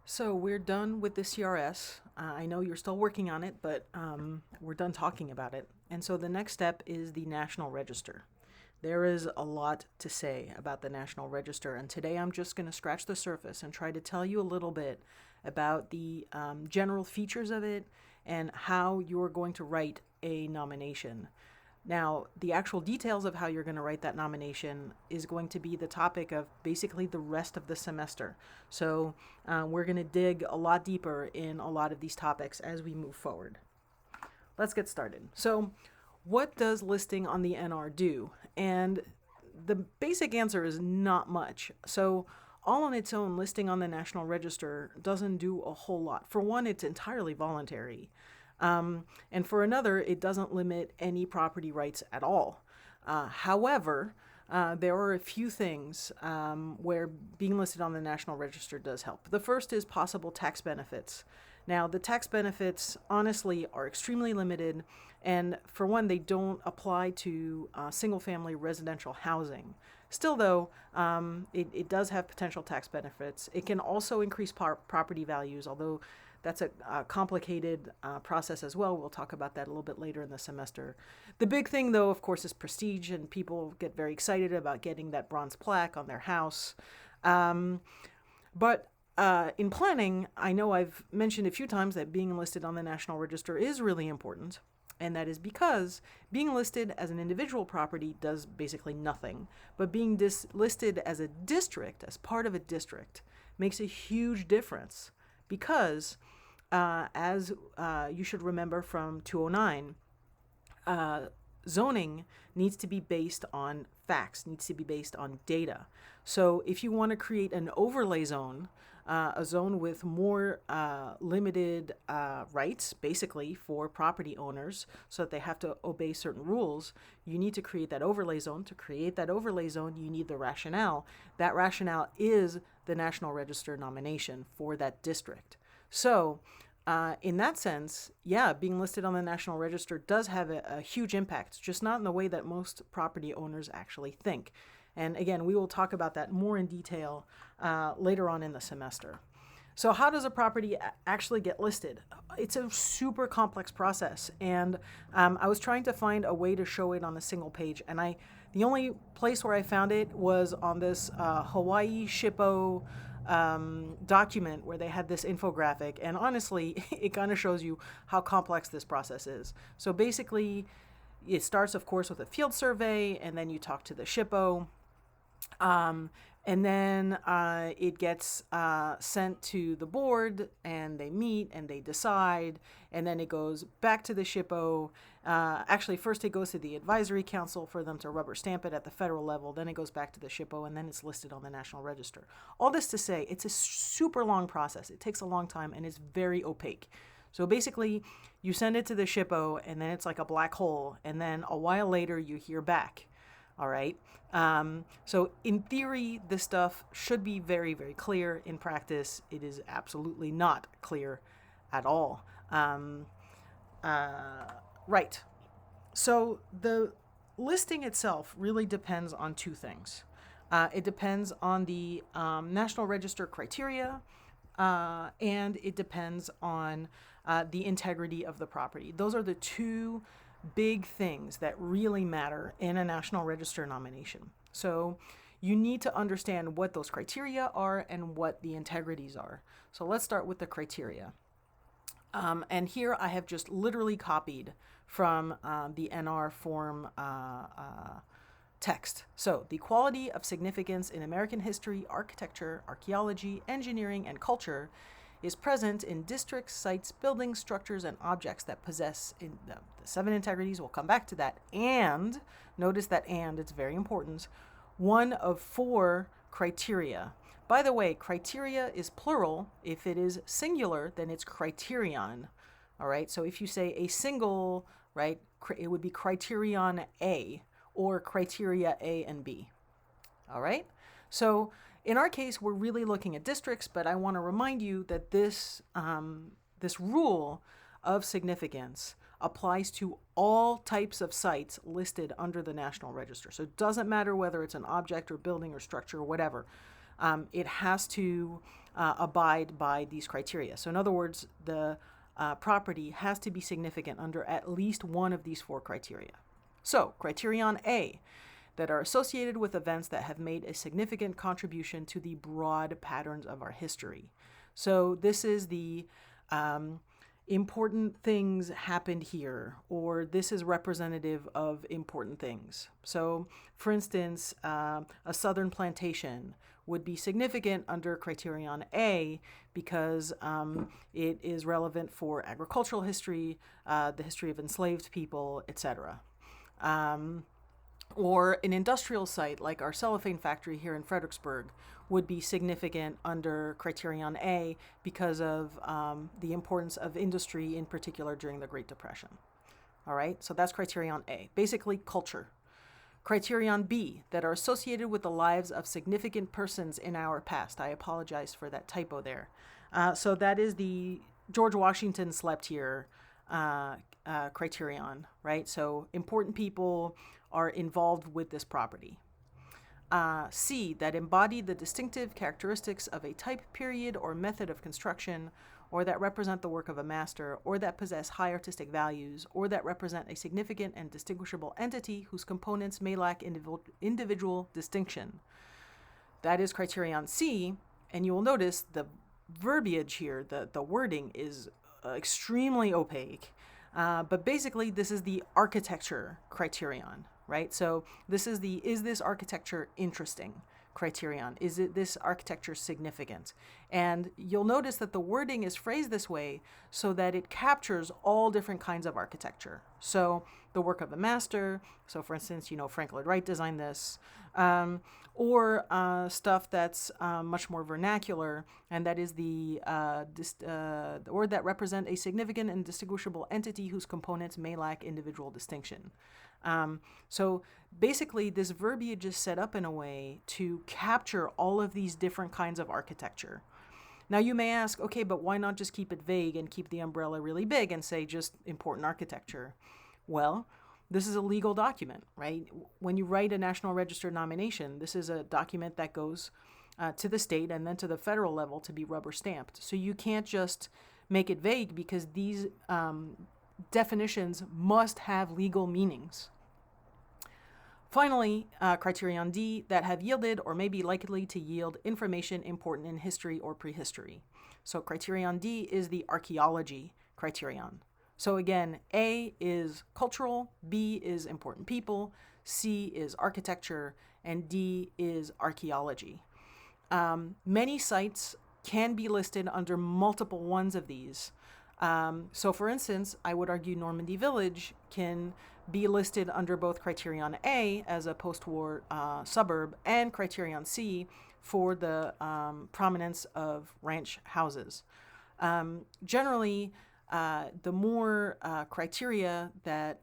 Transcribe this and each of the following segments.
So we're done with the CRS. I know you're still working on it, but we're done talking about it. And so the next step is the National Register. There is a lot to say about the National Register, and today I'm just going to scratch the surface and try to tell you a little bit about the general features of it and how you're going to write a nomination. Now, the actual details of how you're going to write that nomination is going to be the topic of basically the rest of the semester. So, we're going to dig a lot deeper in a lot of these topics as we move forward. Let's get started. So, what does listing on the NR do? And the basic answer is not much. So, all on its own, listing on the National Register doesn't do a whole lot. For one, it's entirely voluntary. And for another, it doesn't limit any property rights at all. However, there are a few things where being listed on the National Register does help. The first is possible tax benefits. Now, the tax benefits, honestly, are extremely limited, and for one, they don't apply to single family residential housing. Still, though, it does have potential tax benefits. It can also increase property values, although that's a complicated process as well. We'll talk about that a little bit later in the semester. The big thing, though, of course, is prestige, and people get very excited about getting that bronze plaque on their house. But in planning, I know I've mentioned a few times that being listed on the National Register is really important. And that is because being listed as an individual property does basically nothing. But being listed as a district, as part of a district, makes a huge difference. Because, as you should remember from 209, zoning needs to be based on facts, needs to be based on data. So if you want to create an overlay zone, a zone with more limited rights, basically, for property owners, so that they have to obey certain rules, you need to create that overlay zone. To create that overlay zone, you need the rationale. That rationale is the National Register nomination for that district. So, in that sense, yeah, being listed on the National Register does have a huge impact, just not in the way that most property owners actually think. And again, we will talk about that more in detail later on in the semester. So, how does a property actually get listed? It's a super complex process, and I was trying to find a way to show it on a single page, and the only place where I found it was on this Hawaii SHPO document where they had this infographic, and honestly, it kind of shows you how complex this process is. So basically, it starts, of course, with a field survey, and then you talk to the SHPO. And then it gets sent to the board, and they meet and they decide, and then it goes back to the SHPO. Actually, first it goes to the advisory council for them to rubber stamp it at the federal level. Then it goes back to the SHPO, and then it's listed on the National Register. All this to say, it's a super long process. It takes a long time, and it's very opaque. So basically, you send it to the SHPO, and then it's like a black hole, and then a while later you hear back. All right. So in theory, this stuff should be very, very clear. In practice, it is absolutely not clear at all. Right. So the listing itself really depends on two things. It depends on the National Register criteria, and it depends on the integrity of the property. Those are the two big things that really matter in a National Register nomination. So you need to understand what those criteria are and what the integrities are. So let's start with the criteria. And here I have just literally copied from the NR form text. So, the quality of significance in American history, architecture, archaeology, engineering, and culture is present in districts, sites, buildings, structures, and objects that possess in the seven integrities. We'll come back to that. And notice that and, it's very important, one of four criteria. By the way, criteria is plural. If it is singular, then it's criterion. All right. So if you say a single, right, it would be criterion A or criteria A and B. All right. So in our case, we're really looking at districts, but I want to remind you that this rule of significance applies to all types of sites listed under the National Register. So it doesn't matter whether it's an object or building or structure or whatever. It has to abide by these criteria. So in other words, the property has to be significant under at least one of these 4 criteria. So criterion A, that are associated with events that have made a significant contribution to the broad patterns of our history. So this is the important things happened here, or this is representative of important things. So, for instance, a southern plantation would be significant under criterion A because it is relevant for agricultural history, the history of enslaved people, etc. Or an industrial site like our cellophane factory here in Fredericksburg would be significant under criterion A because of the importance of industry in particular during the Great Depression. All right, so that's criterion A, basically culture. Criterion B, that are associated with the lives of significant persons in our past. I apologize for that typo there. So that is the George Washington slept here criterion, right? So important people are involved with this property. C, that embody the distinctive characteristics of a type, period, or method of construction, or that represent the work of a master, or that possess high artistic values, or that represent a significant and distinguishable entity whose components may lack individual distinction. That is criterion C, and you will notice the verbiage here, the wording is extremely opaque, but basically this is the architecture criterion, right? So this is the, is this architecture interesting criterion? Is it this architecture significant? And you'll notice that the wording is phrased this way so that it captures all different kinds of architecture. So the work of a master, so for instance, Frank Lloyd Wright designed this, or stuff that's much more vernacular, and that is the word that represent a significant and distinguishable entity whose components may lack individual distinction. So basically, this verbiage is set up in a way to capture all of these different kinds of architecture. Now you may ask, okay, but why not just keep it vague and keep the umbrella really big and say just important architecture? Well, this is a legal document, right? When you write a National Register nomination, this is a document that goes to the state and then to the federal level to be rubber stamped. So you can't just make it vague because these definitions must have legal meanings. Finally, criterion D, that have yielded or may be likely to yield information important in history or prehistory. So criterion D is the archaeology criterion. So again, A is cultural, B is important people, C is architecture, and D is archaeology. Many sites can be listed under multiple ones of these. So for instance, I would argue Normandy Village can be listed under both criterion A as a post-war suburb and criterion C for the prominence of ranch houses. Generally, the more criteria that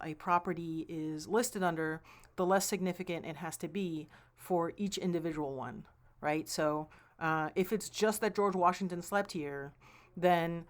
a property is listed under, the less significant it has to be for each individual one, right? So if it's just that George Washington slept here, then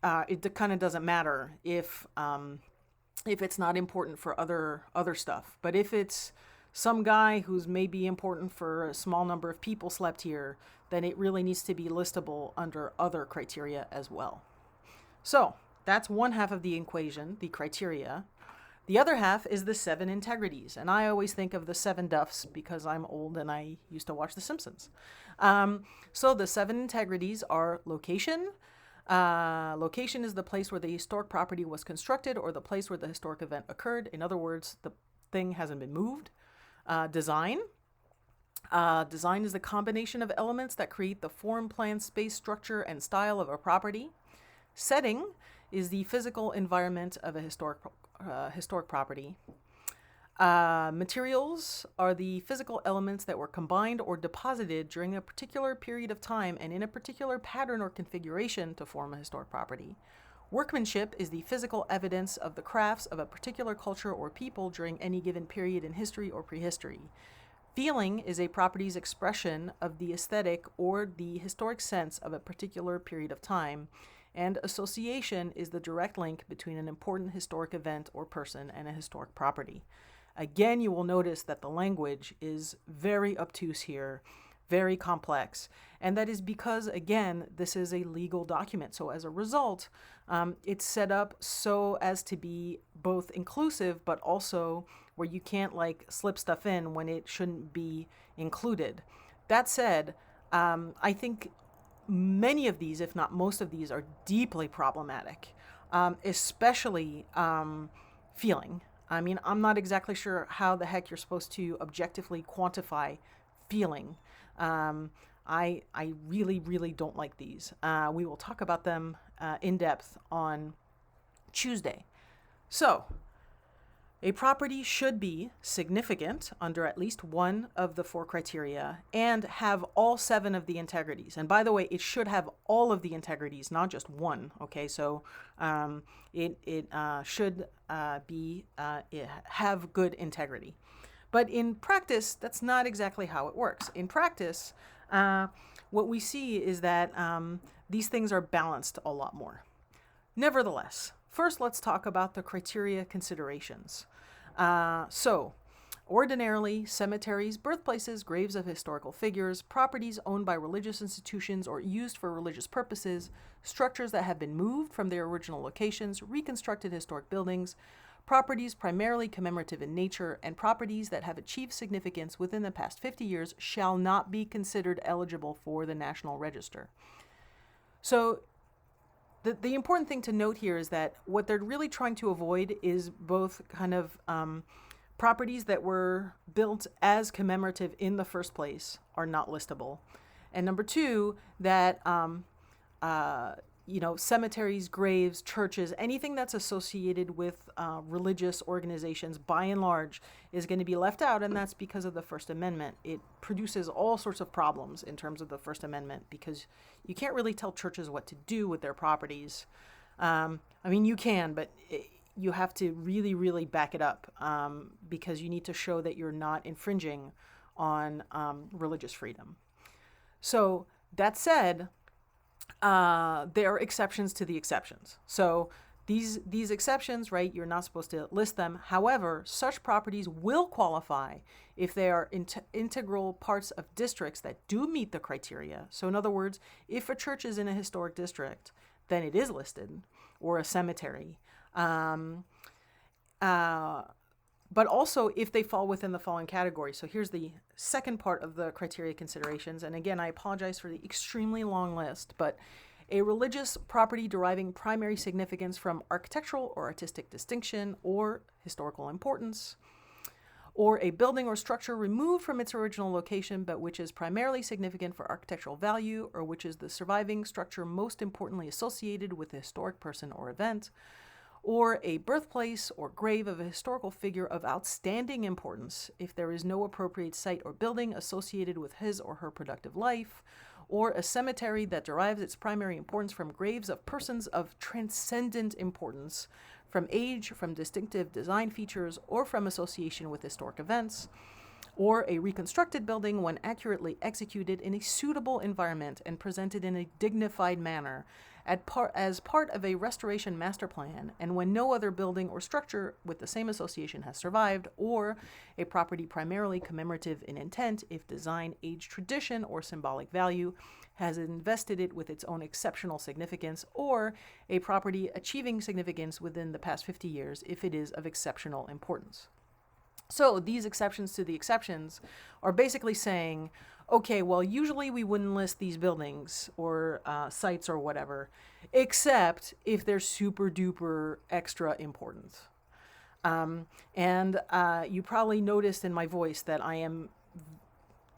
it kind of doesn't matter if it's not important for other stuff. But if it's some guy who's maybe important for a small number of people slept here, then it really needs to be listable under other criteria as well. So that's one half of the equation, the criteria. The other half is the 7 integrities. And I always think of the 7 Duffs because I'm old and I used to watch The Simpsons. So the 7 integrities are location. Location is the place where the historic property was constructed or the place where the historic event occurred. In other words, the thing hasn't been moved. Design. Design is the combination of elements that create the form, plan, space, structure, and style of a property. Setting is the physical environment of a historic property. Materials are the physical elements that were combined or deposited during a particular period of time and in a particular pattern or configuration to form a historic property. Workmanship is the physical evidence of the crafts of a particular culture or people during any given period in history or prehistory. Feeling is a property's expression of the aesthetic or the historic sense of a particular period of time. And association is the direct link between an important historic event or person and a historic property. Again, you will notice that the language is very obtuse here. very complex. And that is because, again, this is a legal document. So as a result, it's set up so as to be both inclusive, but also where you can't like slip stuff in when it shouldn't be included. That said, I think many of these, if not most of these, are deeply problematic, especially feeling. I mean, I'm not exactly sure how the heck you're supposed to objectively quantify feeling. I really, really don't like these. We will talk about them in depth on Tuesday. So, a property should be significant under at least one of the 4 criteria and have all 7 of the integrities. And by the way, it should have all of the integrities, not just one. Okay, so it should have good integrity. But in practice, that's not exactly how it works. In practice, what we see is that these things are balanced a lot more. Nevertheless, first let's talk about the criteria considerations. Ordinarily, cemeteries, birthplaces, graves of historical figures, properties owned by religious institutions or used for religious purposes, structures that have been moved from their original locations, reconstructed historic buildings, properties primarily commemorative in nature, and properties that have achieved significance within the past 50 years shall not be considered eligible for the National Register. So the important thing to note here is that what they're really trying to avoid is both kind of properties that were built as commemorative in the first place are not listable. And number 2, that cemeteries, graves, churches, anything that's associated with religious organizations, by and large, is going to be left out, and that's because of the First Amendment. It produces all sorts of problems in terms of the First Amendment because you can't really tell churches what to do with their properties. I mean, you can, but you have to really, really back it up because you need to show that you're not infringing on religious freedom. So that said, there are exceptions to the exceptions. So these exceptions, right, you're not supposed to list them. However, such properties will qualify if they are integral parts of districts that do meet the criteria. So in other words, if a church is in a historic district, then it is listed, or a cemetery. But also if they fall within the following categories. So here's the second part of the criteria considerations. And again, I apologize for the extremely long list, but a religious property deriving primary significance from architectural or artistic distinction or historical importance, or a building or structure removed from its original location but which is primarily significant for architectural value, or which is the surviving structure most importantly associated with a historic person or event, or a birthplace or grave of a historical figure of outstanding importance if there is no appropriate site or building associated with his or her productive life, or a cemetery that derives its primary importance from graves of persons of transcendent importance, from age, from distinctive design features, or from association with historic events, or a reconstructed building when accurately executed in a suitable environment and presented in a dignified manner as part of a restoration master plan, and when no other building or structure with the same association has survived, or a property primarily commemorative in intent if design, age, tradition, or symbolic value has invested it with its own exceptional significance, or a property achieving significance within the past 50 years if it is of exceptional importance. So these exceptions to the exceptions are basically saying, okay, well, usually we wouldn't list these buildings or sites or whatever, except if they're super duper extra important. And you probably noticed in my voice that I am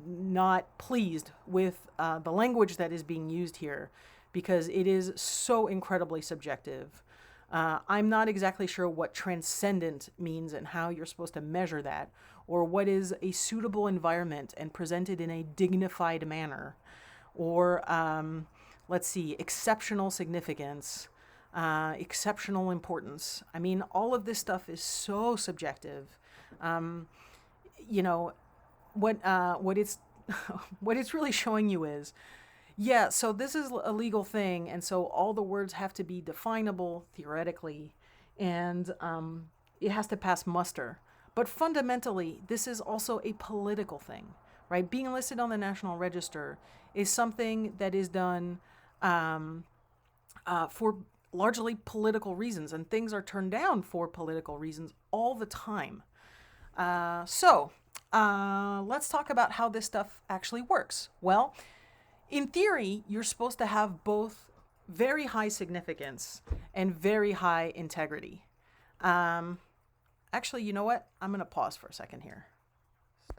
not pleased with the language that is being used here because it is so incredibly subjective. I'm not exactly sure what transcendent means and how you're supposed to measure that, or what is a suitable environment and presented in a dignified manner, or exceptional significance, exceptional importance. I mean, all of this stuff is so subjective. What it's what it's really showing you is, yeah, so this is a legal thing, and so all the words have to be definable theoretically, and it has to pass muster. But fundamentally, this is also a political thing. right? Being listed on the National Register is something that is done for largely political reasons, and things are turned down for political reasons all the time. So let's talk about how this stuff actually works. Well, in theory, you're supposed to have both very high significance and very high integrity. Actually, you know what? I'm going to pause for a second here.